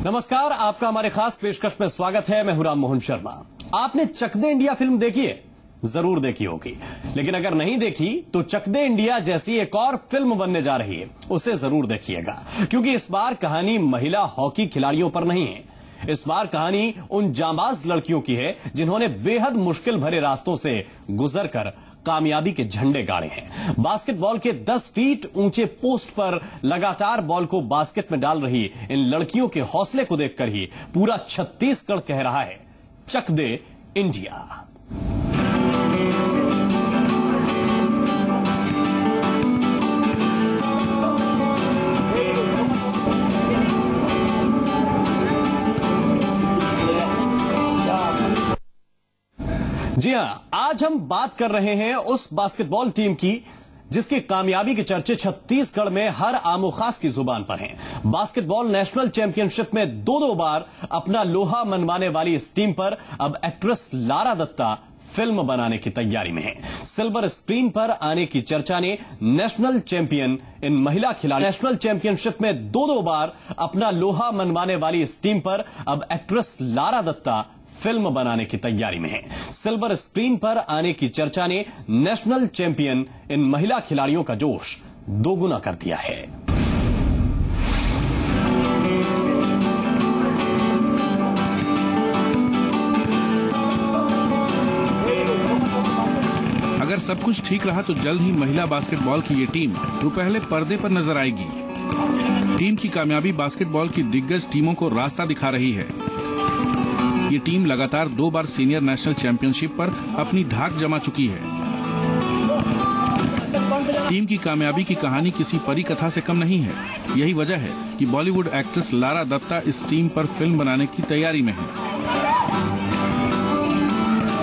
नमस्कार, आपका हमारे खास पेशकश में स्वागत है। मैं हूं राम मोहन शर्मा। आपने चक दे इंडिया फिल्म देखी है? जरूर देखी होगी, लेकिन अगर नहीं देखी तो चक दे इंडिया जैसी एक और फिल्म बनने जा रही है, उसे जरूर देखिएगा, क्योंकि इस बार कहानी महिला हॉकी खिलाड़ियों पर नहीं है। इस बार कहानी उन जांबाज लड़कियों की है जिन्होंने बेहद मुश्किल भरे रास्तों से गुजरकर कामयाबी के झंडे गाड़े हैं। बास्केटबॉल के 10 फीट ऊंचे पोस्ट पर लगातार बॉल को बास्केट में डाल रही इन लड़कियों के हौसले को देखकर ही पूरा छत्तीसगढ़ कह रहा है, चक दे इंडिया। जी हां, आज हम बात कर रहे हैं उस बास्केटबॉल टीम की जिसकी कामयाबी के चर्चे छत्तीसगढ़ में हर आमो खास की जुबान पर हैं। बास्केटबॉल नेशनल चैंपियनशिप में दो बार अपना लोहा मनवाने वाली इस टीम पर अब एक्ट्रेस लारा दत्ता फिल्म बनाने की तैयारी में है। सिल्वर स्क्रीन पर आने की चर्चा ने नेशनल चैंपियन इन महिला खिलाड़ी नेशनल चैंपियनशिप में दो बार अपना लोहा मनवाने वाली इस टीम पर अब एक्ट्रेस लारा दत्ता फिल्म बनाने की तैयारी में है। सिल्वर स्क्रीन पर आने की चर्चा ने नेशनल चैंपियन इन महिला खिलाड़ियों का जोश दोगुना कर दिया है। अगर सब कुछ ठीक रहा तो जल्द ही महिला बास्केटबॉल की ये टीम पहले पर्दे पर नजर आएगी। टीम की कामयाबी बास्केटबॉल की दिग्गज टीमों को रास्ता दिखा रही है। ये टीम लगातार 2 बार सीनियर नेशनल चैंपियनशिप पर अपनी धाक जमा चुकी है। टीम की कामयाबी की कहानी किसी परी कथा से कम नहीं है। यही वजह है कि बॉलीवुड एक्ट्रेस लारा दत्ता इस टीम पर फिल्म बनाने की तैयारी में है।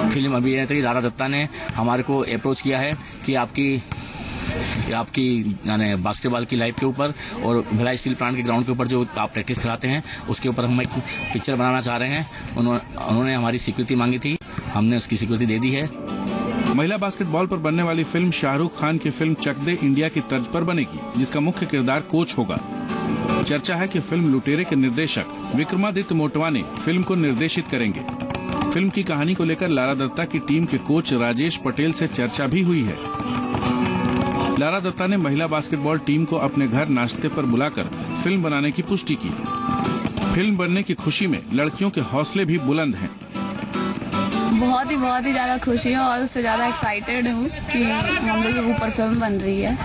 फिल्म अभिनेत्री लारा दत्ता ने हमारे को अप्रोच किया है कि आपकी यानी बास्केटबॉल की लाइफ के ऊपर और भिलाई स्टील प्लांट के ग्राउंड के ऊपर जो आप प्रैक्टिस कराते हैं उसके ऊपर हम एक पिक्चर बनाना चाह रहे हैं। उन्होंने हमारी स्वीकृति मांगी थी, हमने उसकी स्वीकृति दे दी है। महिला बास्केटबॉल पर बनने वाली फिल्म शाहरुख खान की फिल्म चक दे इंडिया की तर्ज पर बनेगी, जिसका मुख्य किरदार कोच होगा। चर्चा है कि फिल्म लुटेरे के निर्देशक विक्रमादित्य मोटवाने फिल्म को निर्देशित करेंगे। फिल्म की कहानी को लेकर लारा दत्ता की टीम के कोच राजेश पटेल से चर्चा भी हुई है। लारा दत्ता ने महिला बास्केटबॉल टीम को अपने घर नाश्ते पर बुलाकर फिल्म बनाने की पुष्टि की। फिल्म बनने की खुशी में लड़कियों के हौसले भी बुलंद हैं। बहुत ही ज्यादा खुशी है और उससे ज्यादा एक्साइटेड हूँ कि हम लोग के ऊपर फिल्म बन रही है।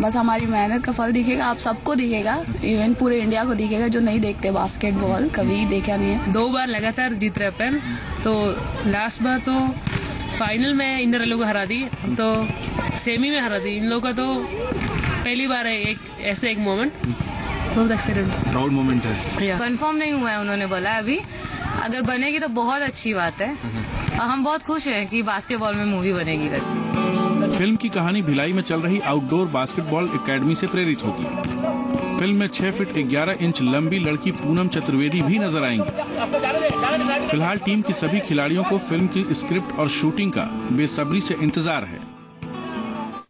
बस हमारी मेहनत का फल दिखेगा, आप सबको दिखेगा, इवन पूरे इंडिया को दिखेगा जो नहीं देखते बास्केटबॉल, कभी देखा नहीं है। 2 बार लगातार जीत रहे अपन, तो लास्ट बार तो फाइनल में इन लोगों को हरा दी, तो सेमी में हरा दी इन लोगों का। तो पहली बार है एक ऐसे एक मोमेंट, बहुत एक्साइटेड प्राउड मोमेंट है। कंफर्म नहीं हुआ है, उन्होंने बोला अभी, अगर बनेगी तो बहुत अच्छी बात है और हम बहुत खुश हैं कि बास्केटबॉल में मूवी बनेगी। फिल्म की कहानी भिलाई में चल रही आउटडोर बास्केटबॉल एकेडमी से प्रेरित होगी। फिल्म में 6 फीट 11 इंच लंबी लड़की पूनम चतुर्वेदी भी नजर आएंगी। फिलहाल टीम की सभी खिलाड़ियों को फिल्म की स्क्रिप्ट और शूटिंग का बेसब्री से इंतजार है।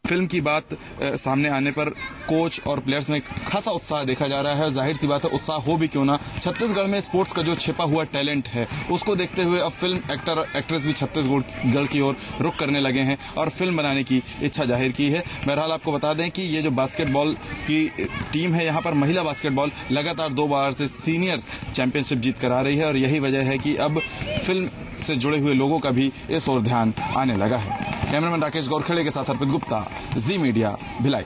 फिल्म की बात सामने आने पर कोच और प्लेयर्स में खासा उत्साह देखा जा रहा है। जाहिर सी बात है, उत्साह हो भी क्यों ना, छत्तीसगढ़ में स्पोर्ट्स का जो छिपा हुआ टैलेंट है उसको देखते हुए अब फिल्म एक्टर एक्ट्रेस भी छत्तीसगढ़ की ओर रुख करने लगे हैं और फिल्म बनाने की इच्छा जाहिर की है। बहरहाल आपको बता दें कि ये जो बास्केटबॉल की टीम है, यहाँ पर महिला बास्केटबॉल लगातार 2 बार से सीनियर चैंपियनशिप जीत कर आ रही है और यही वजह है कि अब फिल्म से जुड़े हुए लोगों का भी इस ओर ध्यान आने लगा है। कैमरामैन राकेश गौरखेड़े के साथ अर्पित गुप्ता, जी मीडिया, भिलाई।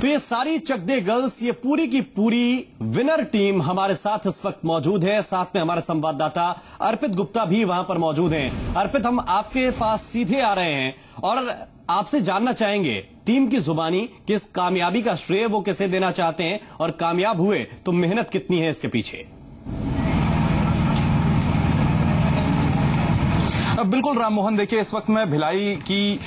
तो ये सारी चक दे गर्ल्स, ये पूरी की पूरी विनर टीम हमारे साथ इस वक्त मौजूद है। साथ में हमारे संवाददाता अर्पित गुप्ता भी वहां पर मौजूद हैं। अर्पित, हम आपके पास सीधे आ रहे हैं और आपसे जानना चाहेंगे टीम की जुबानी कि इस कामयाबी का श्रेय वो किसे देना चाहते हैं और कामयाब हुए तो मेहनत कितनी है इसके पीछे। बिल्कुल राम मोहन, देखिए इस वक्त मैं भिलाई की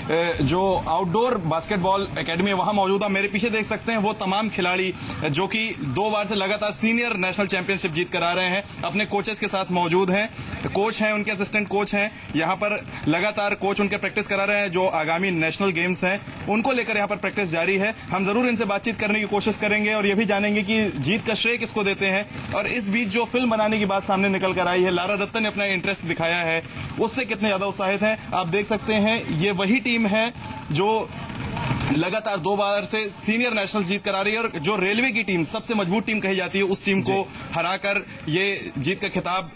जो आउटडोर बास्केटबॉल एकेडमी है वहां मौजूद हूं। मेरे पीछे देख सकते हैं वो तमाम खिलाड़ी जो कि 2 बार से लगातार सीनियर नेशनल चैंपियनशिप जीत कर आ रहे हैं, अपने कोचेस के साथ मौजूद हैं। कोच हैं, उनके असिस्टेंट कोच हैं, यहाँ पर लगातार कोच उनके प्रैक्टिस करा रहे हैं। जो आगामी नेशनल गेम्स हैं उनको लेकर यहाँ पर प्रैक्टिस जारी है। हम जरूर इनसे बातचीत करने की कोशिश करेंगे और ये भी जानेंगे कि जीत का श्रेय किसको देते हैं। और इस बीच जो फिल्म बनाने की बात सामने निकल कर आई है, लारा दत्ता ने अपना इंटरेस्ट दिखाया है, उससे कितने ज्यादा उत्साहित हैं आप देख सकते हैं। ये वही टीम है जो लगातार 2 बार से सीनियर नेशनल जीत कर आ रही है और जो रेलवे की टीम सबसे मजबूत टीम कही जाती है, उस टीम को हराकर ये जीत का खिताब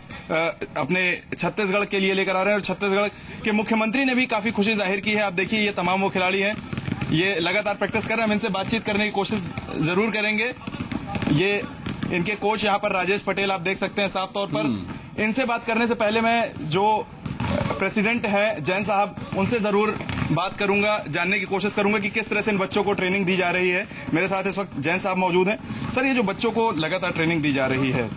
अपने छत्तीसगढ़ के लिए लेकर आ रहे हैं। और छत्तीसगढ़ के मुख्यमंत्री ने भी काफी खुशी जाहिर की है। आप देखिए ये तमाम वो खिलाड़ी हैं, ये लगातार प्रैक्टिस कर रहे हैं। हम इनसे बातचीत करने की कोशिश जरूर करेंगे। ये इनके कोच यहाँ पर राजेश पटेल आप देख सकते हैं साफ तौर पर। इनसे बात करने से पहले मैं जो प्रेसिडेंट है जैन साहब, उनसे जरूर बात करूंगा, जानने की कोशिश करूंगा कि किस तरह से इन बच्चों को ट्रेनिंग दी जा रही है। मेरे साथ इस वक्त जैन साहब मौजूद हैं। सर, ये जो बच्चों को लगातार ट्रेनिंग दी जा रही है,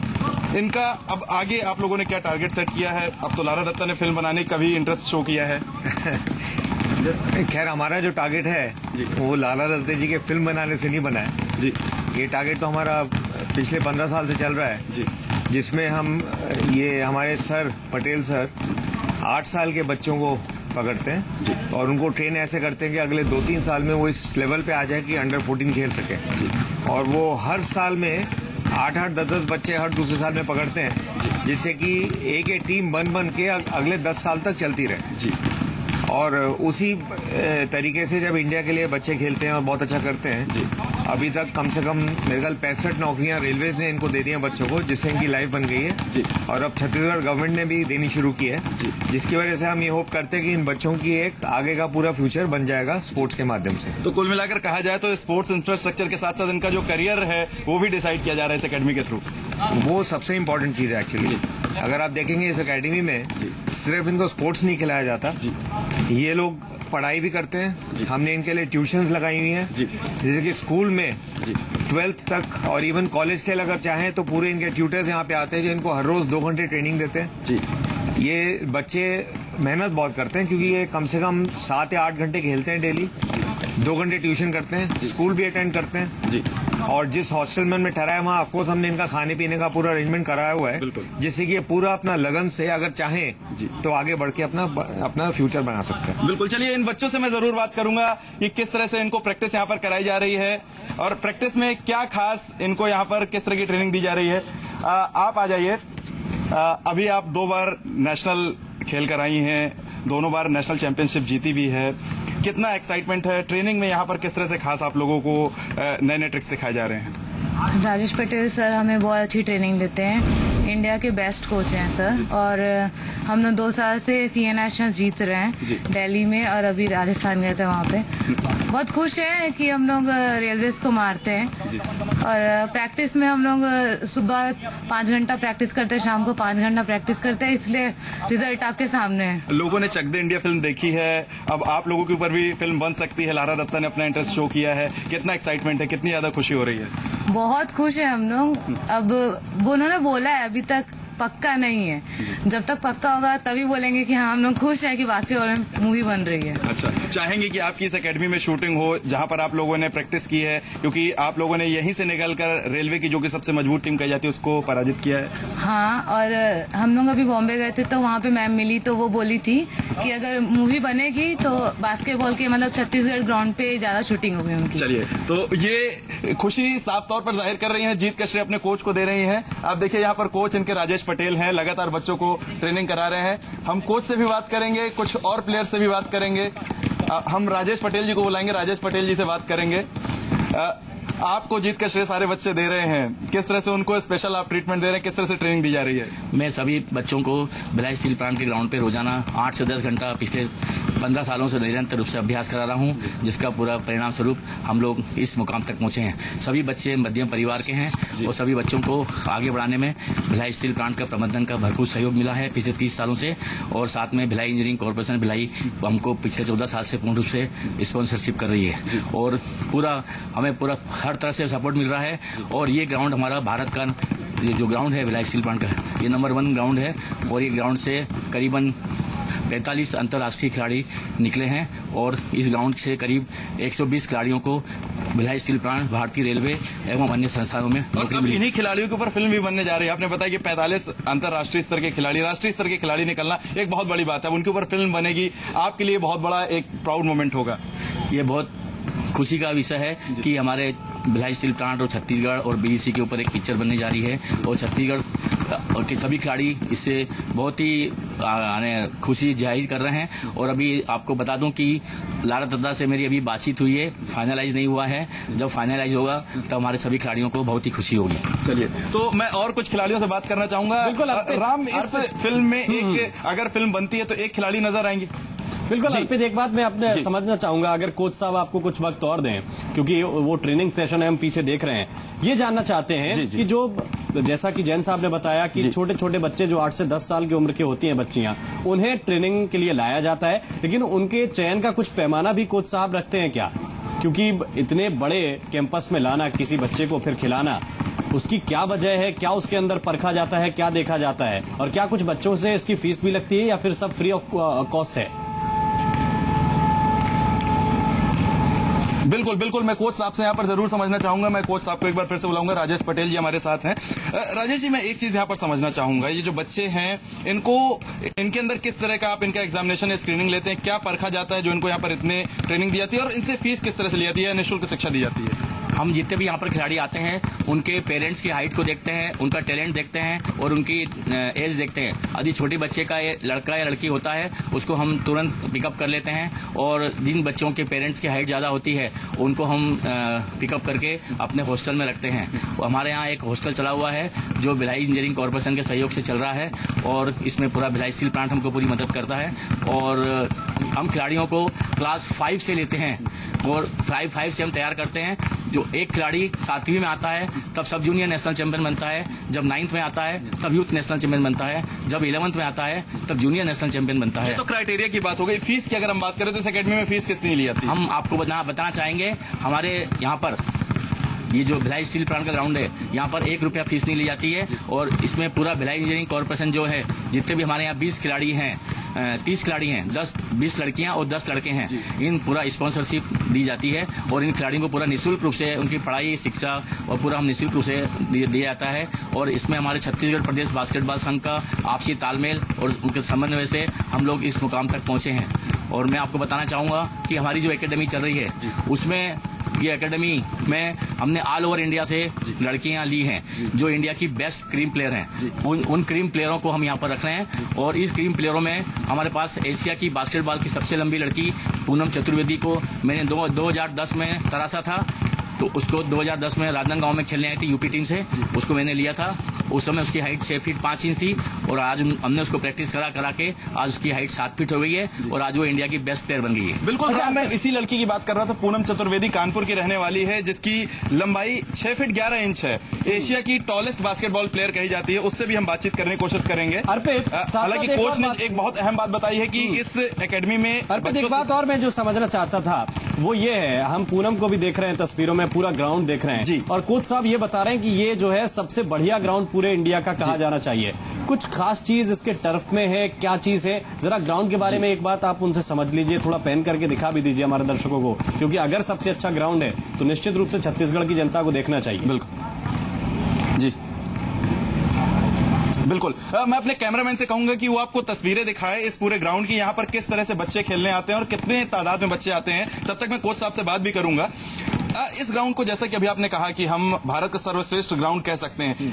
इनका अब आगे आप लोगों ने क्या टारगेट सेट किया है? अब तो लारा दत्ता ने फिल्म बनाने का भी इंटरेस्ट शो किया है। खैर, हमारा जो टारगेट है वो लाला दत्ता जी के फिल्म बनाने से नहीं बना है जी। ये टारगेट तो हमारा पिछले 15 साल से चल रहा है जी, जिसमें हम ये हमारे सर पटेल सर 8 साल के बच्चों को पकड़ते हैं और उनको ट्रेन ऐसे करते हैं कि अगले 2-3 साल में वो इस लेवल पे आ जाए कि अंडर 14 खेल सके। और वो हर साल में 8-8, 10-10 बच्चे हर दूसरे साल में पकड़ते हैं, जिससे कि एक टीम बन के अगले 10 साल तक चलती रहे जी। और उसी तरीके से जब इंडिया के लिए बच्चे खेलते हैं और बहुत अच्छा करते हैं जी। अभी तक कम से कम मेरे ख्याल 65 नौकरियां रेलवेज ने इनको दे दी हैं बच्चों को, जिससे इनकी लाइफ बन गई है जी। और अब छत्तीसगढ़ गवर्नमेंट ने भी देनी शुरू की है जी, जिसकी वजह से हम ये होप करते हैं कि इन बच्चों की एक आगे का पूरा फ्यूचर बन जाएगा स्पोर्ट्स के माध्यम से। तो कुल मिलाकर कहा जाए तो स्पोर्ट्स इंफ्रास्ट्रक्चर के साथ साथ इनका जो करियर है वो भी डिसाइड किया जा रहा है इस अकेडमी के थ्रू। वो सबसे इम्पोर्टेंट चीज है एक्चुअली। अगर आप देखेंगे इस अकेडमी में सिर्फ इनको स्पोर्ट्स नहीं खिलाया जाता, ये लोग पढ़ाई भी करते हैं। हमने इनके लिए ट्यूशंस लगाई हुई हैं, जैसे कि स्कूल में 12th तक और इवन कॉलेज के अगर चाहें तो पूरे इनके ट्यूटर्स यहाँ पे आते हैं जो इनको हर रोज 2 घंटे ट्रेनिंग देते हैं जी। ये बच्चे मेहनत बहुत करते हैं क्योंकि ये कम से कम 7 या 8 घंटे खेलते हैं डेली, 2 घंटे ट्यूशन करते हैं, स्कूल भी अटेंड करते हैं जी। और जिस हॉस्टल में हमने ठहराया वहाँ ऑफकोर्स हमने इनका खाने पीने का पूरा अरेंजमेंट कराया हुआ है, जिससे कि ये पूरा अपना लगन से अगर चाहें तो आगे बढ़ के अपना फ्यूचर बना सकते हैं। बिल्कुल, चलिए इन बच्चों से मैं जरूर बात करूंगा कि किस तरह से इनको प्रैक्टिस यहाँ पर कराई जा रही है और प्रैक्टिस में क्या खास इनको यहाँ पर किस तरह की ट्रेनिंग दी जा रही है। आप आ जाइए। अभी आप 2 बार नेशनल खेल कर आई हैं, दोनों बार नेशनल चैंपियनशिप जीती भी है। कितना एक्साइटमेंट है ट्रेनिंग में यहाँ पर? किस तरह से खास आप लोगों को नए नए ट्रिक्स सिखाए जा रहे हैं? राजेश पटेल सर हमें बहुत अच्छी ट्रेनिंग देते हैं, इंडिया के बेस्ट कोच हैं सर। और हम लोग 2 साल से सीए नेशनल जीत रहे हैं दिल्ली में और अभी राजस्थान गए थे वहाँ पे। बहुत खुश हैं कि हम लोग रेलवेज को मारते हैं। और प्रैक्टिस में हम लोग सुबह 5 घंटा प्रैक्टिस करते हैं, शाम को 5 घंटा प्रैक्टिस करते हैं, इसलिए रिजल्ट आपके सामने है। लोगों ने चक दे इंडिया फिल्म देखी है, अब आप लोगों के ऊपर भी फिल्म बन सकती है। लारा दत्ता ने अपना इंटरेस्ट शो किया है, कितना एक्साइटमेंट है, कितनी ज्यादा खुशी हो रही है? बहुत खुश है हम लोग। अब वो उन्होंने बोला है अभी तक पक्का नहीं है, जब तक पक्का होगा तभी बोलेंगे कि हाँ हम लोग खुश हैं कि बास्केटबॉल में मूवी बन रही है। अच्छा, चाहेंगे कि आपकी इस एकेडमी में शूटिंग हो जहां पर आप लोगों ने प्रैक्टिस की है, क्योंकि आप लोगों ने यहीं से निकलकर रेलवे की जो कि सबसे मजबूत टीम कही जाती है उसको पराजित किया है। हाँ, और हम लोग अभी बॉम्बे गए थे तो वहाँ पे मैम मिली तो वो बोली थी कि अगर मूवी बनेगी तो बास्केटबॉल के मतलब छत्तीसगढ़ ग्राउंड पे ज्यादा शूटिंग होगी उनकी। चलिए, तो ये खुशी साफ तौर पर जाहिर कर रही है, जीत का श्रेय अपने कोच को दे रही है। आप देखिए यहाँ पर कोच इनके राजेश पटेल हैं, लगातार बच्चों को ट्रेनिंग करा रहे हैं। हम कोच से भी बात करेंगे, कुछ और प्लेयर से भी बात करेंगे। हम राजेश पटेल जी को बुलाएंगे, राजेश पटेल जी से बात करेंगे। आपको जीत का श्रेय सारे बच्चे दे रहे हैं, किस तरह से उनको स्पेशल आप ट्रीटमेंट दे रहे हैं, किस तरह से ट्रेनिंग दी जा रही है? मैं सभी बच्चों को भिलाई स्टील प्लांट के ग्राउंड पे रोजाना 8 से 10 घंटा पिछले 15 सालों से निरंतर रूप से अभ्यास करा रहा हूं, जिसका पूरा परिणाम स्वरूप हम लोग इस मुकाम तक पहुंचे हैं। सभी बच्चे मध्यम परिवार के हैं और सभी बच्चों को आगे बढ़ाने में भिलाई स्टील प्लांट का प्रबंधन का भरपूर सहयोग मिला है पिछले 30 सालों से। और साथ में भिलाई इंजीनियरिंग कॉर्पोरेशन भिलाई हमको पिछले 14 साल से पूर्ण रूप से स्पॉन्सरशिप कर रही है और हमें पूरा हर तरह से सपोर्ट मिल रहा है। और ये ग्राउंड हमारा भारत का ये जो ग्राउंड है भिलाई स्टील प्लांट का, ये नंबर 1 ग्राउंड है और ये ग्राउंड से करीबन 45 अंतर्राष्ट्रीय खिलाड़ी निकले हैं और इस ग्राउंड से करीब 120 खिलाड़ियों को भिलाई स्टील प्लांट, भारतीय रेलवे एवं अन्य संस्थानों में नौकरी मिली। इन्हीं खिलाड़ियों के ऊपर फिल्म भी बनने जा रही है। आपने बताया कि 45 अंतर्राष्ट्रीय स्तर के खिलाड़ी, राष्ट्रीय स्तर के खिलाड़ी निकलना एक बहुत बड़ी बात है। उनके ऊपर फिल्म बनेगी, आपके लिए बहुत बड़ा एक प्राउड मोमेंट होगा। ये बहुत खुशी का विषय है कि हमारे भिलाई स्टील प्लांट और छत्तीसगढ़ और बीईसी के ऊपर एक पिक्चर बनने जा रही है और छत्तीसगढ़ के सभी खिलाड़ी इससे बहुत ही खुशी जाहिर कर रहे हैं। और अभी आपको बता दूं कि लारा दत्ता से मेरी अभी बातचीत हुई है, फाइनलाइज नहीं हुआ है। जब फाइनलाइज होगा तब हमारे सभी खिलाड़ियों को बहुत ही खुशी होगी। चलिए, तो मैं और कुछ खिलाड़ियों से बात करना चाहूंगा। राम, इस फिल्म में एक अगर फिल्म बनती है तो एक खिलाड़ी नजर आएंगे। बिल्कुल अर्पित, एक बात मैं आपने समझना चाहूंगा, अगर कोच साहब आपको कुछ वक्त और दें, क्योंकि वो ट्रेनिंग सेशन है हम पीछे देख रहे हैं, ये जानना चाहते हैं कि जो जैसा कि जैन साहब ने बताया कि छोटे छोटे बच्चे जो 8 से 10 साल की उम्र की होती हैं बच्चियां, उन्हें ट्रेनिंग के लिए लाया जाता है, लेकिन उनके चयन का कुछ पैमाना भी कोच साहब रखते हैं क्या? क्योंकि इतने बड़े कैंपस में लाना किसी बच्चे को फिर खिलाना, उसकी क्या वजह है, क्या उसके अंदर परखा जाता है, क्या देखा जाता है, और क्या कुछ बच्चों से इसकी फीस भी लगती है या फिर सब फ्री ऑफ कॉस्ट है? बिल्कुल बिल्कुल, मैं कोच साहब से यहाँ पर जरूर समझना चाहूंगा। मैं कोच साहब को एक बार फिर से बुलाऊंगा। राजेश पटेल जी हमारे साथ हैं। राजेश जी, मैं एक चीज यहाँ पर समझना चाहूंगा, ये जो बच्चे हैं इनके अंदर किस तरह का आप इनका एग्जामिनेशन, स्क्रीनिंग लेते हैं, क्या परखा जाता है जो इनको यहाँ पर इतने ट्रेनिंग दी जाती है, और इनसे फीस किस तरह से ली जाती है, निःशुल्क शिक्षा दी जाती है? हम जितने भी यहाँ पर खिलाड़ी आते हैं उनके पेरेंट्स की हाइट को देखते हैं, उनका टैलेंट देखते हैं और उनकी एज देखते हैं। यदि छोटे बच्चे का लड़का या लड़की होता है उसको हम तुरंत पिकअप कर लेते हैं, और जिन बच्चों के पेरेंट्स की हाइट ज़्यादा होती है उनको हम पिकअप करके अपने हॉस्टल में रखते हैं। हमारे यहाँ एक हॉस्टल चला हुआ है जो भिलाई इंजीनियरिंग कॉर्पोरेशन के सहयोग से चल रहा है, और इसमें पूरा भिलाई स्टील प्लांट हमको पूरी मदद करता है। और हम खिलाड़ियों को क्लास 5 से लेते हैं और 5 से हम तैयार करते हैं। जो एक खिलाड़ी 7वीं में आता है तब सब जूनियर नेशनल चैंपियन बनता है, जब 9th में आता है तब यूथ नेशनल चैंपियन बनता है, जब 11th में आता है तब जूनियर नेशनल चैंपियन बनता है। तो क्राइटेरिया की बात हो गई। फीस की अगर हम बात करें तो इस एकेडमी में फीस कितनी ली जाती है? हम आपको बताना चाहेंगे, हमारे यहाँ पर ये जो भिलाई स्टील प्लांट का ग्राउंड है, यहाँ पर 1 रुपया फीस नहीं ली जाती है, और इसमें पूरा भिलाई इंजीनियरिंग कॉर्पोरेशन जो है, जितने भी हमारे यहाँ 20 खिलाड़ी हैं, 30 खिलाड़ी हैं, 20 लड़कियां और 10 लड़के हैं, इन पूरा स्पॉन्सरशिप दी जाती है, और इन खिलाड़ियों को पूरा निःशुल्क रूप से उनकी पढ़ाई, शिक्षा और पूरा हम निःशुल्क रूप से दिया जाता है। और इसमें हमारे छत्तीसगढ़ प्रदेश बास्केटबॉल संघ का आपसी तालमेल और उनके समन्वय से हम लोग इस मुकाम तक पहुंचे हैं। और मैं आपको बताना चाहूंगा कि हमारी जो एकेडमी चल रही है उसमें, ये एकेडमी में हमने ऑल ओवर इंडिया से लड़कियां ली हैं जो इंडिया की बेस्ट क्रीम प्लेयर हैं। उन क्रीम प्लेयरों को हम यहाँ पर रख रहे हैं, और इस क्रीम प्लेयरों में हमारे पास एशिया की बास्केटबॉल की सबसे लंबी लड़की पूनम चतुर्वेदी को मैंने 2010 में तराशा था, तो उसको 2010 में राजनांदगांव में खेलने आई थी यूपी टीम से, उसको मैंने लिया था। उस समय उसकी हाइट 6 फीट 5 इंच थी, और आज हमने उसको प्रैक्टिस करा के आज उसकी हाइट 7 फीट हो गई है, और आज वो इंडिया की बेस्ट प्लेयर बन गई है। बिल्कुल, मैं इसी लड़की की बात कर रहा था। पूनम चतुर्वेदी कानपुर की रहने वाली है, जिसकी लंबाई 6 फीट 11 इंच है। एशिया की टॉलेस्ट बास्केटबॉल प्लेयर कही जाती है। उससे भी हम बातचीत करने की कोशिश करेंगे। हालांकि कोच ने एक बहुत अहम बात बताई है कि इस एकेडमी में एक बात और मैं जो समझना चाहता था वो ये है, हम पूनम को भी देख रहे हैं तस्वीरों में, पूरा ग्राउंड देख रहे हैं, और कोच साहब ये बता रहे हैं कि ये जो है सबसे बढ़िया ग्राउंड पूरे इंडिया का कहा जाना चाहिए। कुछ खास चीज इसके टर्फ में है, क्या चीज है? जरा ग्राउंड के बारे में एक बात आप उनसे समझ लीजिए, थोड़ा पेन करके दिखा भी दीजिए हमारे दर्शकों को, क्योंकि अगर सबसे अच्छा ग्राउंड है तो निश्चित रूप से छत्तीसगढ़ की जनता को देखना चाहिए। बिल्कुल जी, बिल्कुल। मैं अपने कैमरामैन से कहूंगा कि वो आपको तस्वीरें दिखाए इस पूरे ग्राउंड की, यहाँ पर किस तरह से बच्चे खेलने आते हैं और कितने तादाद में बच्चे आते हैं। तब तक मैं कोच साहब से बात भी करूंगा। इस ग्राउंड को, जैसा कि अभी आपने कहा कि हम भारत का सर्वश्रेष्ठ ग्राउंड कह सकते हैं,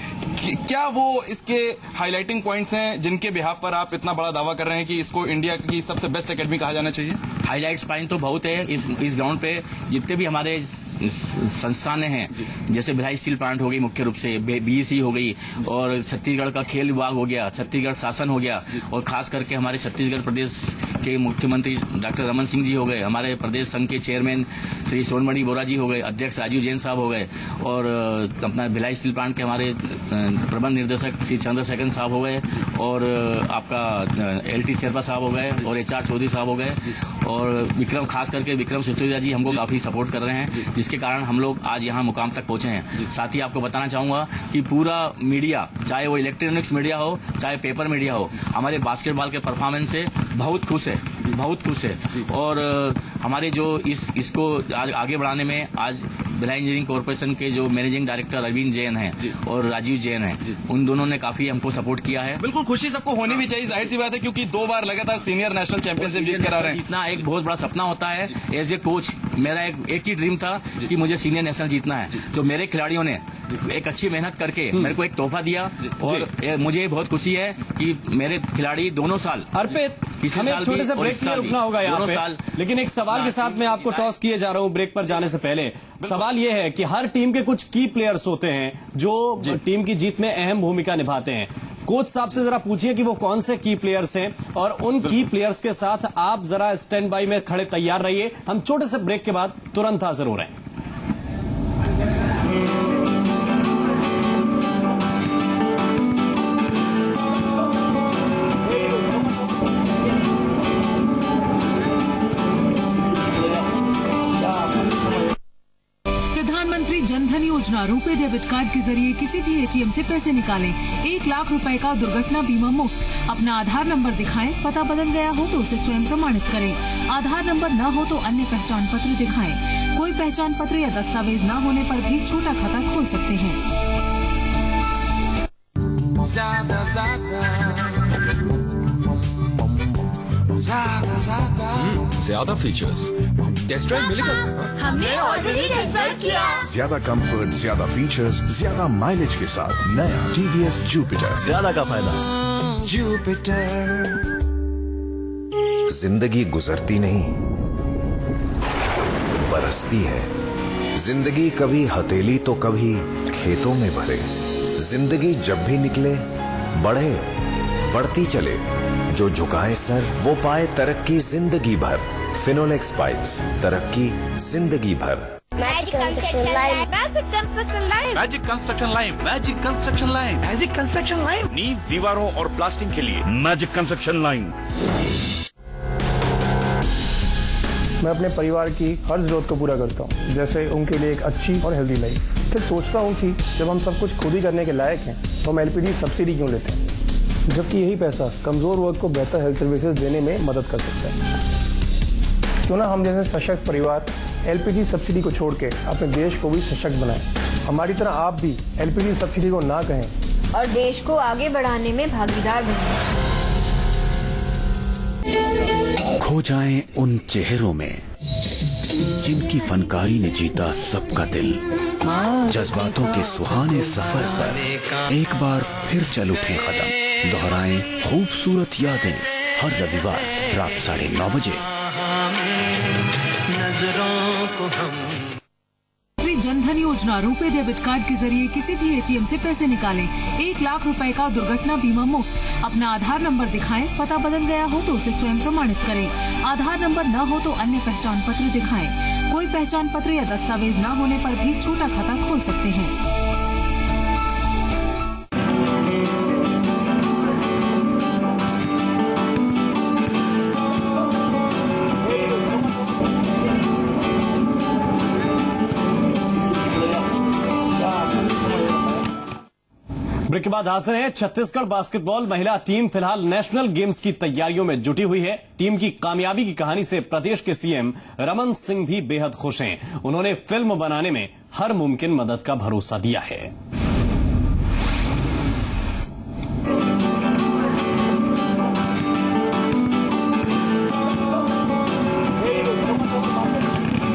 क्या वो इसके हाईलाइटिंग पॉइंट्स हैं जिनके बिहाफ पर आप इतना बड़ा दावा कर रहे हैं कि इसको इंडिया की सबसे बेस्ट एकेडमी कहा जाना चाहिए? हाईलाइट्स पॉइंट तो बहुत है इस ग्राउंड पे। जितने भी हमारे संस्थानें हैं, जैसे भिलाई स्टील प्लांट हो गई, मुख्य रूप से बीईसी हो गई, और छत्तीसगढ़ का खेल विभाग हो गया, छत्तीसगढ़ शासन हो गया, और खास करके हमारे छत्तीसगढ़ प्रदेश के मुख्यमंत्री डॉक्टर रमन सिंह जी हो गए, हमारे प्रदेश संघ के चेयरमैन श्री सोनमणि बोरा जी हो गए, अध्यक्ष राजीव जैन साहब हो गए, और अपना भिलाई स्टील प्लांट के हमारे प्रबंध निर्देशक श्री चंद्रशेखर साहब हो गए, और आपका LT शेरपा साहब हो गए, और HR चौधरी साहब हो गए, और विक्रम, खास करके विक्रम सिसोदिया जी हमको काफी सपोर्ट कर रहे हैं, जिसके कारण हम लोग आज यहाँ मुकाम तक पहुंचे हैं। साथ ही आपको बताना चाहूंगा कि पूरा मीडिया, चाहे वो इलेक्ट्रॉनिक्स मीडिया हो चाहे पेपर मीडिया हो, हमारे बास्केटबॉल के परफॉर्मेंस से बहुत खुश है, बहुत खुश है। और हमारे जो इसको आगे बढ़ाने में आज भिलाई इंजीनियरिंग कॉर्पोरेशन के जो मैनेजिंग डायरेक्टर अरविंद जैन हैं और राजीव जैन हैं, उन दोनों ने काफी हमको सपोर्ट किया है। बिल्कुल, खुशी सबको होनी भी चाहिए, जाहिर सी बात है, क्योंकि 2 बार लगातार सीनियर नेशनल चैंपियनशिप जीत कर आ रहे हैं। इतना एक बहुत बड़ा सपना होता है। एज ए कोच मेरा एक ही ड्रीम था कि मुझे सीनियर नेशनल जीतना है। तो मेरे खिलाड़ियों ने एक अच्छी मेहनत करके मेरे को एक तोहफा दिया और मुझे बहुत खुशी है कि मेरे खिलाड़ी दोनों साल, अर्पित, हमें छोटे से ब्रेक के लिए रुकना होगा यहाँ पे, लेकिन एक सवाल के साथ मैं आपको टॉस किए जा रहा हूँ ब्रेक पर जाने से पहले। सवाल ये है कि हर टीम के कुछ की प्लेयर्स होते हैं जो टीम की जीत में अहम भूमिका निभाते हैं। कोच साहब से जरा पूछिए कि वो कौन से की प्लेयर्स हैं और उन की प्लेयर्स के साथ आप जरा स्टैंड बाई में खड़े तैयार रहिए। हम छोटे से ब्रेक के बाद तुरंत हाजिर हो रहे हैं। जनधन योजना रुपे डेबिट कार्ड के जरिए किसी भी एटीएम से पैसे निकालें। 1 लाख रुपए का दुर्घटना बीमा मुफ्त। अपना आधार नंबर दिखाएं, पता बदल गया हो तो उसे स्वयं प्रमाणित करें। आधार नंबर न हो तो अन्य पहचान पत्र दिखाएं। कोई पहचान पत्र या दस्तावेज न होने पर भी छोटा खाता खोल सकते हैं। ज्यादा फीचर्स, टेस्ट ड्राइव मिलेगा? हमने ऑलरेडी टेस्ट ड्राइव किया। ज्यादा कंफर्ट, ज्यादा फीचर्स, ज्यादा माइलेज के साथ नया टीवीएस जुपिटर। ज्यादा का फायदा जुपिटर। जिंदगी गुजरती नहीं, बरसती है। जिंदगी कभी हथेली तो कभी खेतों में भरे। जिंदगी जब भी निकले बढ़े, बढ़ती चले। जो झुकाए सर वो पाए तरक्की जिंदगी भर। फिनोलेक्स पाइप्स, तरक्की जिंदगी भर। Magic construction line, magic construction line, magic construction line, magic construction line, magic construction line. नींव, दीवारों और प्लास्टिंग के लिए मैजिक कंस्ट्रक्शन लाइन। मैं अपने परिवार की हर जरूरत को पूरा करता हूँ, जैसे उनके लिए एक अच्छी और हेल्दी लाइफ। फिर सोचता हूँ कि जब हम सब कुछ खुद ही करने के लायक हैं तो हम एलपीजी सब्सिडी क्यों लेते हैं, जबकि यही पैसा कमजोर वर्ग को बेहतर हेल्थ सर्विसेज देने में मदद कर सकता है। क्यों ना हम जैसे सशक्त परिवार एलपीजी सब्सिडी को छोड़ के अपने देश को भी सशक्त बनाएं। हमारी तरह आप भी एलपीजी सब्सिडी को ना कहें और देश को आगे बढ़ाने में भागीदार बनें। खो जाएं उन चेहरों में जिनकी फनकारी ने जीता सबका दिल। जज्बातों के सुहाने सफर पर एक बार फिर चल उठे कदम। दोहराएं खूबसूरत यादें हर रविवार रात 9:30 बजे। जनधन योजना रुपे डेबिट कार्ड के जरिए किसी भी एटीएम से पैसे निकालें। 1 लाख रुपए का दुर्घटना बीमा मुफ्त। अपना आधार नंबर दिखाएं, पता बदल गया हो तो उसे स्वयं प्रमाणित करें। आधार नंबर न हो तो अन्य पहचान पत्र दिखाएं। कोई पहचान पत्र या दस्तावेज न होने पर भी छोटा खाता खोल सकते हैं। ब्रेक के बाद हाजिर है। छत्तीसगढ़ बास्केटबॉल महिला टीम फिलहाल नेशनल गेम्स की तैयारियों में जुटी हुई है। टीम की कामयाबी की कहानी से प्रदेश के सीएम रमन सिंह भी बेहद खुश हैं। उन्होंने फिल्म बनाने में हर मुमकिन मदद का भरोसा दिया है।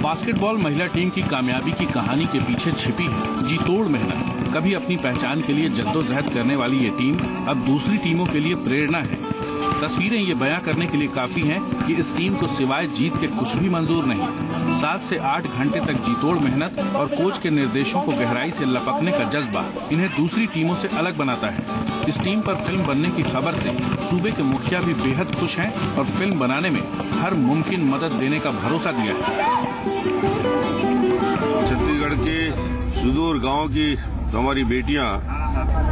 बास्केटबॉल महिला टीम की कामयाबी की कहानी के पीछे छिपी है जी तोड़ मेहनत। कभी अपनी पहचान के लिए जद्दोजहद करने वाली ये टीम अब दूसरी टीमों के लिए प्रेरणा है। तस्वीरें ये बयां करने के लिए काफी हैं कि इस टीम को सिवाय जीत के कुछ भी मंजूर नहीं। 7 से 8 घंटे तक जी तोड़ मेहनत और कोच के निर्देशों को गहराई से लपकने का जज्बा इन्हें दूसरी टीमों से अलग बनाता है। इस टीम पर फिल्म बनने की खबर से सूबे के मुखिया भी बेहद खुश हैं और फिल्म बनाने में हर मुमकिन मदद देने का भरोसा दिया है। छत्तीसगढ़ के सुदूर गांव की तो हमारी बेटियां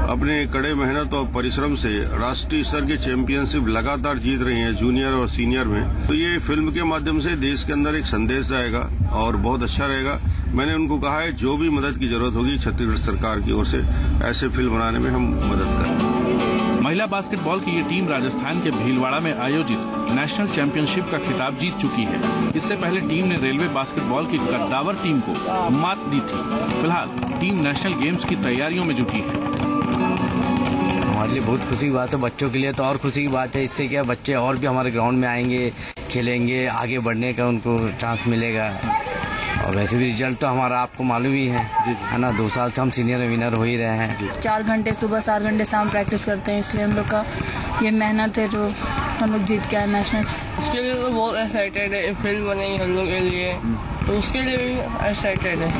अपने कड़े मेहनत और परिश्रम से राष्ट्रीय स्तर के चैंपियनशिप लगातार जीत रही हैं, जूनियर और सीनियर में। तो ये फिल्म के माध्यम से देश के अंदर एक संदेश जाएगा और बहुत अच्छा रहेगा। मैंने उनको कहा है जो भी मदद की जरूरत होगी छत्तीसगढ़ सरकार की ओर से ऐसे फिल्म बनाने में हम मदद करेंगे। महिला बास्केटबॉल की ये टीम राजस्थान के भीलवाड़ा में आयोजित नेशनल चैंपियनशिप का खिताब जीत चुकी है। इससे पहले टीम ने रेलवे बास्केटबॉल की कद्दावर टीम को मात दी थी। फिलहाल टीम नेशनल गेम्स की तैयारियों में जुटी है। हमारे लिए बहुत खुशी की बात है, बच्चों के लिए तो और खुशी की बात है। इससे क्या बच्चे और भी हमारे ग्राउंड में आएंगे, खेलेंगे, आगे बढ़ने का उनको चांस मिलेगा। और वैसे भी रिजल्ट तो हमारा आपको मालूम ही है ना, 2 साल से हम सीनियर विनर हो ही रहे हैं। 4 घंटे सुबह 4 घंटे शाम प्रैक्टिस करते हैं, इसलिए हम लोग का ये मेहनत है जो हम लोग जीत के आए नेशनल्स। उसके लिए तो बहुत एक्साइटेड है, फिल्म बनेगी हम लोग के लिए, तो उसके लिए भी एक्साइटेड है।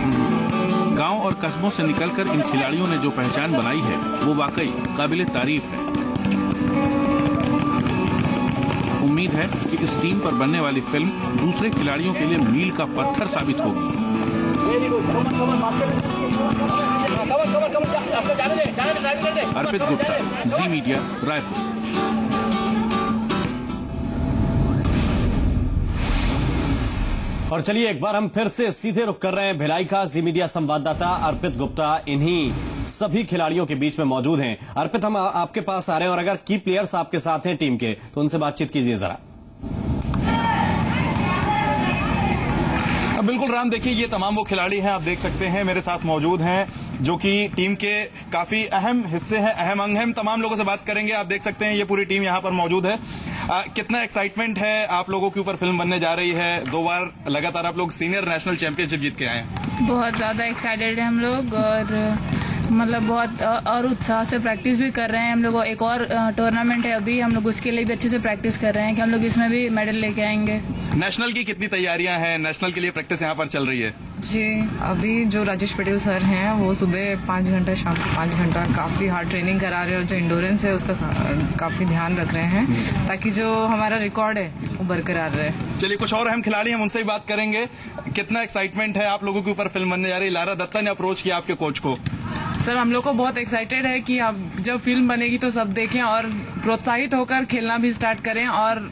गांव और कस्बों से निकलकर इन खिलाड़ियों ने जो पहचान बनाई है वो वाकई काबिले तारीफ है। उम्मीद है कि इस टीम पर बनने वाली फिल्म दूसरे खिलाड़ियों के लिए मील का पत्थर साबित होगी। अर्पित गुप्ता, जी मीडिया, रायपुर। और चलिए एक बार हम फिर से सीधे रुख कर रहे हैं भिलाई का। जी मीडिया संवाददाता अर्पित गुप्ता इन्हीं सभी खिलाड़ियों के बीच में मौजूद हैं। अर्पित, हम आपके पास आ रहे हैं और अगर की प्लेयर्स आपके साथ हैं टीम के तो उनसे बातचीत कीजिए जरा। बिल्कुल राम, देखिए ये तमाम वो खिलाड़ी हैं, आप देख सकते हैं मेरे साथ मौजूद हैं जो कि टीम के काफी अहम हिस्से हैं, अहम अंग हैं। हम तमाम लोगों से बात करेंगे। आप देख सकते हैं ये पूरी टीम यहाँ पर मौजूद है। कितना एक्साइटमेंट है, आप लोगों के ऊपर फिल्म बनने जा रही है। 2 बार लगातार आप लोग सीनियर नेशनल चैंपियनशिप जीत के आए हैं। बहुत ज़्यादा एक्साइटेड है हम लोग और मतलब बहुत और उत्साह से प्रैक्टिस भी कर रहे हैं। हम लोग एक और टूर्नामेंट है अभी, हम लोग उसके लिए भी अच्छे से प्रैक्टिस कर रहे हैं कि हम लोग इसमें भी मेडल लेके आएंगे। नेशनल की कितनी तैयारियां हैं, नेशनल के लिए प्रैक्टिस यहाँ पर चल रही है? जी, अभी जो राजेश पटेल सर हैं वो सुबह 5 घंटा, शाम को 5 घंटा काफी हार्ड ट्रेनिंग करा रहे हैं और जो इंडोरेंस है उसका काफी ध्यान रख रहे हैं ताकि जो हमारा रिकॉर्ड है वो बरकरार रहे। चलिए कुछ और अहम खिलाड़ी हम उनसे भी बात करेंगे। कितना एक्साइटमेंट है, आप लोगों के ऊपर फिल्म बनने जा रही है। लारा दत्ता ने अप्रोच किया आपके कोच को। सर हम लोग को बहुत एक्साइटेड है कि अब जब फिल्म बनेगी तो सब देखें और प्रोत्साहित होकर खेलना भी स्टार्ट करें और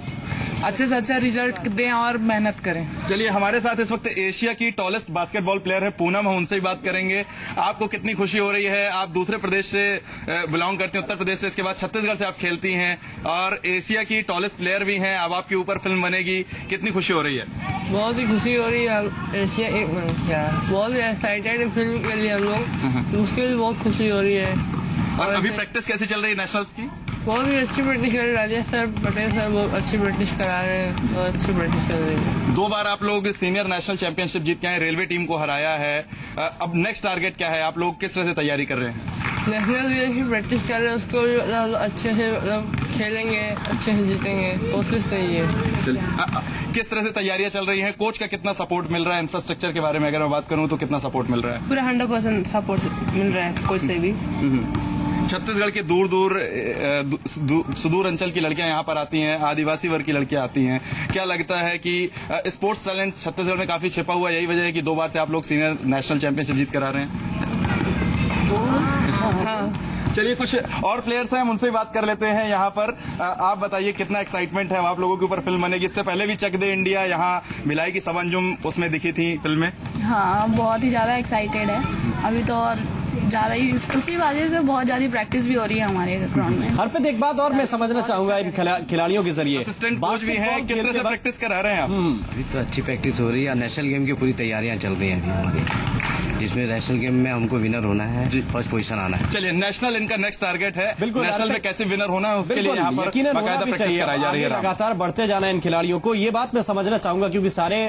अच्छे से अच्छा रिजल्ट दें और मेहनत करें। चलिए हमारे साथ इस वक्त एशिया की टॉलेस्ट बास्केटबॉल प्लेयर है पूनम, हम उनसे ही बात करेंगे। आपको कितनी खुशी हो रही है, आप दूसरे प्रदेश से बिलोंग करती हैं, उत्तर प्रदेश से, इसके बाद छत्तीसगढ़ से आप खेलती हैं और एशिया की टॉलेस्ट प्लेयर भी हैं, अब आपके ऊपर फिल्म बनेगी, कितनी खुशी हो रही है? बहुत ही खुशी हो रही है। एशिया बहुत एक्साइटेड है फिल्म के लिए हम लोग, उसके लिए बहुत खुशी हो रही है। और अभी प्रैक्टिस कैसी चल रही है नेशनल्स की? बहुत ही अच्छी प्रैक्टिस कर रहे हैं। राजेश सर, पटेल सर बहुत अच्छी प्रैक्टिस करा रहे हैं, बहुत अच्छी प्रैक्टिस कर रहे हैं। 2 बार आप लोग सीनियर नेशनल चैंपियनशिप जीत के आए, रेलवे टीम को हराया है। अब नेक्स्ट टारगेट क्या है, आप लोग किस तरह से तैयारी कर रहे हैं? नेशनल गेम की प्रैक्टिस कर रहे हैं, उसको भी अच्छे से खेलेंगे, अच्छे से जीतेंगे, कोशिश तो ये है। किस तरह से तैयारियां चल रही हैं, कोच का कितना सपोर्ट मिल रहा है? इंफ्रास्ट्रक्चर के बारे में अगर मैं बात करूं तो कितना सपोर्ट मिल रहा है? पूरा 100% सपोर्ट मिल रहा है कोच से भी। छत्तीसगढ़ के सुदूर अंचल की लड़कियां यहाँ पर आती हैं, आदिवासी वर्ग की लड़कियां आती हैं। क्या लगता है कि स्पोर्ट्स टैलेंट छत्तीसगढ़ में काफी छिपा हुआ है, यही वजह है कि 2 बार से आप लोग सीनियर नेशनल चैंपियनशिप जीत कर आ रहे हैं? हाँ। चलिए कुछ और प्लेयर्स हैं, हम उनसे बात कर लेते हैं। यहाँ पर आप बताइए कितना एक्साइटमेंट है, आप लोगों के ऊपर फिल्म बनेगी। इससे पहले भी चक दे इंडिया यहाँ भिलाई की सब अंजुम उसमें दिखी थी फिल्म में। हाँ, बहुत ही ज्यादा एक्साइटेड है अभी तो, और ज्यादा ही उसी वजह से बहुत ज्यादा प्रैक्टिस भी हो रही है हमारे ग्राउंड में। अर्पित, एक बात और मैं समझना चाहूंगा इन खिलाड़ियों के जरिए, असिस्टेंट कोच भी हैं, किस तरह से प्रैक्टिस करा रहे हैं आप? अभी तो अच्छी प्रैक्टिस हो रही है, नेशनल गेम की पूरी तैयारियां चल रही हैं अभी हमारी, जिसमें नेशनल गेम में हमको विनर होना है, फर्स्ट पोजीशन आना है। चलिए नेशनल इनका नेक्स्ट टारगेट है, बिल्कुल नेशनल में कैसे विनर होना है उसके लिए यहाँ पर बाकायदा प्रैक्टिस कराई जा रही है। लगातार बढ़ते जाना है इन खिलाड़ियों को, ये बात मैं समझना चाहूंगा क्योंकि सारे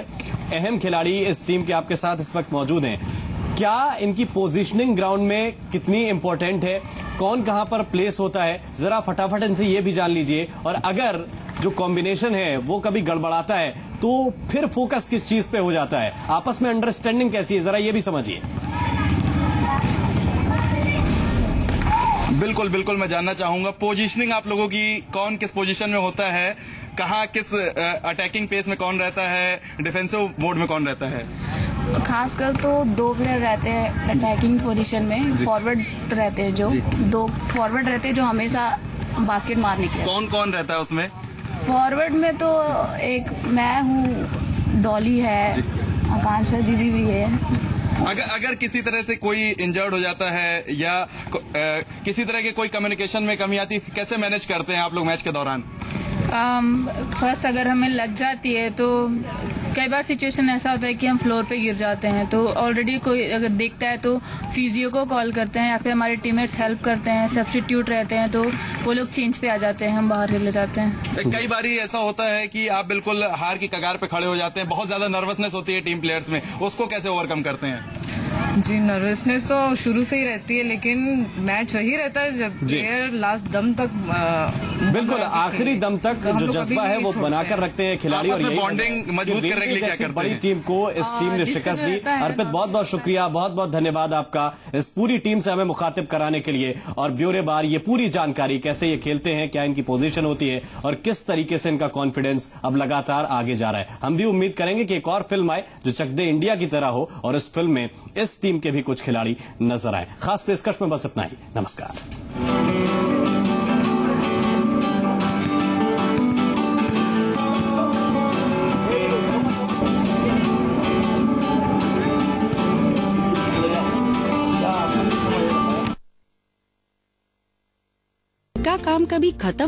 अहम खिलाड़ी इस टीम के आपके साथ इस वक्त मौजूद हैं। क्या इनकी पोजीशनिंग ग्राउंड में कितनी इंपॉर्टेंट है, कौन कहां पर प्लेस होता है, जरा फटाफट इनसे ये भी जान लीजिए। और अगर जो कॉम्बिनेशन है वो कभी गड़बड़ाता है तो फिर फोकस किस चीज पे हो जाता है, आपस में अंडरस्टैंडिंग कैसी है, जरा ये भी समझिए। बिल्कुल बिल्कुल, मैं जानना चाहूंगा पोजीशनिंग आप लोगों की, कौन किस पोजीशन में होता है, कहां किस अटैकिंग पेस में कौन रहता है, डिफेंसिव मोड में कौन रहता है? खासकर तो 2 प्लेयर रहते हैं अटैकिंग पोजीशन में, फॉरवर्ड रहते हैं जो 2 फॉरवर्ड रहते हैं जो हमेशा बास्केट मारने के लिए। कौन कौन रहता है उसमें? फॉरवर्ड में तो एक मैं हूँ, डॉली है, आकांक्षा दीदी भी है। अगर किसी तरह से कोई इंजर्ड हो जाता है या किसी तरह के कोई कम्युनिकेशन में कमी आती है, कैसे मैनेज करते हैं आप लोग मैच के दौरान? फर्स्ट अगर हमें लग जाती है तो कई बार सिचुएशन ऐसा होता है कि हम फ्लोर पे गिर जाते हैं, तो ऑलरेडी कोई अगर देखता है तो फिजियो को कॉल करते हैं या फिर हमारे टीममेट्स हेल्प करते हैं, सब्स्टिट्यूट रहते हैं तो वो लोग चेंज पे आ जाते हैं, हम बाहर ले जाते हैं। कई बार ऐसा होता है कि आप बिल्कुल हार की कगार पे खड़े हो जाते हैं, बहुत ज्यादा नर्वसनेस होती है टीम प्लेयर्स में, उसको कैसे ओवरकम करते हैं? जी नर्वसनेस तो शुरू से ही रहती है, लेकिन मैच वही रहता है जब प्लेयर लास्ट दम तक बिल्कुल आखिरी दम तक जो जज्बा है वो बनाकर रखते हैं खिलाड़ी, और बॉन्डिंग मजबूत करने के लिए क्या करते हैं? बड़ी टीम को इस टीम ने शिकस्त दी। अर्पित, बहुत बहुत शुक्रिया, बहुत बहुत धन्यवाद आपका इस पूरी टीम से हमें मुखातिब कराने के लिए, और ब्यौरेवार ये पूरी जानकारी कैसे ये खेलते हैं, क्या इनकी पोजीशन होती है और किस तरीके से इनका कॉन्फिडेंस अब लगातार आगे जा रहा है। हम भी उम्मीद करेंगे कि एक और फिल्म आए जो चक दे इंडिया की तरह हो और इस फिल्म में इस टीम के भी कुछ खिलाड़ी नजर आए। खास पेशकश में बस इतना ही। नमस्कार। का काम कभी खत्म